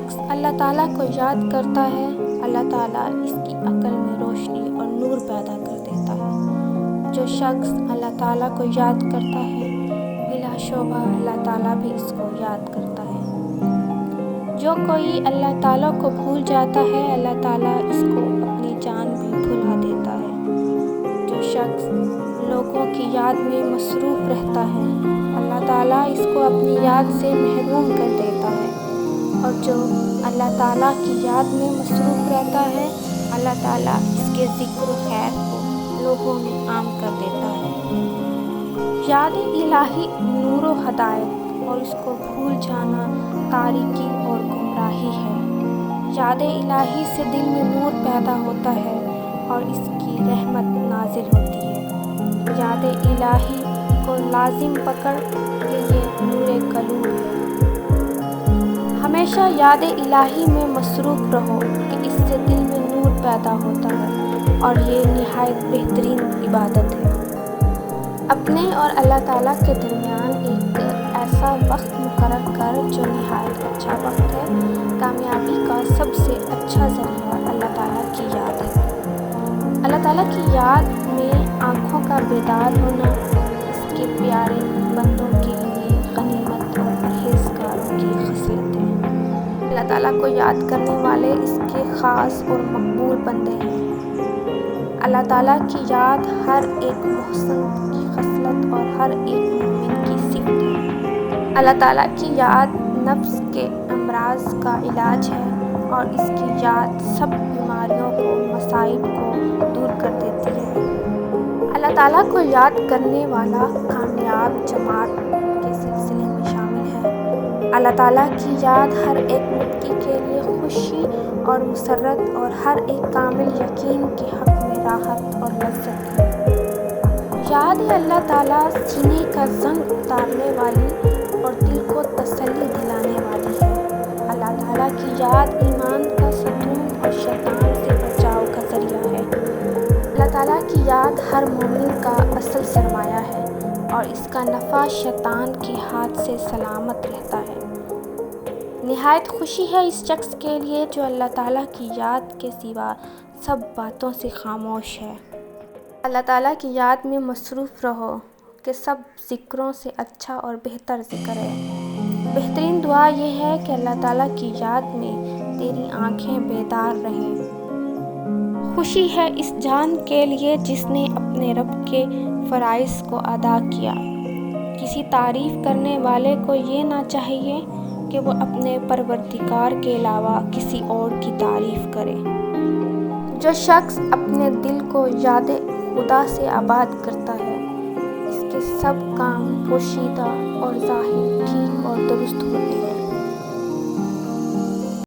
شخص اللہ تعالیٰ کو یاد کرتا ہے، اللہ تعالیٰ اس کی عقل میں روشنی اور نور پیدا کر دیتا ہے۔ جو شخص اللہ تعالیٰ کو یاد کرتا ہے، بلا شبہ اللہ تعالیٰ بھی اس کو یاد کرتا ہے۔ جو کوئی اللہ تعالیٰ کو بھول جاتا ہے، اللہ تعالیٰ اس کو اپنی جان بھی بھلا دیتا ہے۔ جو شخص لوگوں کی یاد میں مصروف رہتا ہے، اللہ تعالیٰ اس کو اپنی یاد سے محروم کر دیتا ہے، اور جو اللہ تعالیٰ کی یاد میں مصروف رہتا ہے، اللہ تعالیٰ اس کے ذکر و خیر کو لوگوں میں عام کر دیتا ہے۔ یاد الہی نور و ہدایت، اور اس کو بھول جانا تاریکی اور گمراہی ہے۔ یاد الہی سے دل میں نور پیدا ہوتا ہے اور اس کی رحمت نازل ہوتی ہے۔ یاد الہی کو لازم پکڑ لیجیے، نور قلوب ہے۔ ہمیشہ یاد الہی میں مصروف رہو کہ اس سے دل میں نور پیدا ہوتا ہے، اور یہ نہایت بہترین عبادت ہے۔ اپنے اور اللہ تعالیٰ کے درمیان ایک ایسا وقت مقرر کر جو نہایت اچھا وقت ہے۔ کامیابی کا سب سے اچھا ذریعہ اللہ تعالیٰ کی یاد ہے۔ اللہ تعالیٰ کی یاد میں آنکھوں کا بیدار ہونا اس کے پیارے بندوں کے لیے غنیمت اور پرہیزگاروں کی خصلت ہے۔ اللہ تعالیٰ کو یاد کرنے والے اس کے خاص اور مقبول بندے ہیں۔ اللہ تعالیٰ کی یاد ہر ایک محسن کی خصلت اور ہر ایک مومن کی صفت ہے۔ اللہ تعالیٰ کی یاد نفس کے امراض کا علاج ہے، اور اس کی یاد سب بیماریوں کو، مصائب کو دور کر دیتی ہے۔ اللہ تعالیٰ کو یاد کرنے والا کامیاب جماعت کے سلسلے میں شامل ہے۔ اللہ تعالیٰ کی یاد ہر ایک متقی کے لیے خوشی اور مسرت اور ہر ایک کامل یقین کے حق میں راحت اور لذت ہے۔ یاد اللہ تعالیٰ سینے کا زنگ اتارنے والی اور دل کو تسلی دلانے والی ہے۔ اللہ تعالیٰ کی یاد ایمان کا ستون اور شیطان سے بچاؤ کا ذریعہ ہے۔ اللہ تعالیٰ کی یاد ہر مومن کا اصل سرمایہ ہے، اور اس کا نفع شیطان کے ہاتھ سے سلامت رہتا ہے۔ نہایت خوشی ہے اس شخص کے لیے جو اللہ تعالیٰ کی یاد کے سوا سب باتوں سے خاموش ہے۔ اللہ تعالیٰ کی یاد میں مصروف رہو کہ سب ذکروں سے اچھا اور بہتر ذکر ہے۔ بہترین دعا یہ ہے کہ اللہ تعالیٰ کی یاد میں تیری آنکھیں بیدار رہیں۔ خوشی ہے اس جان کے لیے جس نے اپنے رب کے فرائض کو ادا کیا۔ کسی تعریف کرنے والے کو یہ نہ چاہیے کہ وہ اپنے پروردگار کے علاوہ کسی اور کی تعریف کرے۔ جو شخص اپنے دل کو یاد خدا سے آباد کرتا ہے، اس کے سب کام پوشیدہ اور ظاہر ٹھیک اور درست ہوتے ہیں۔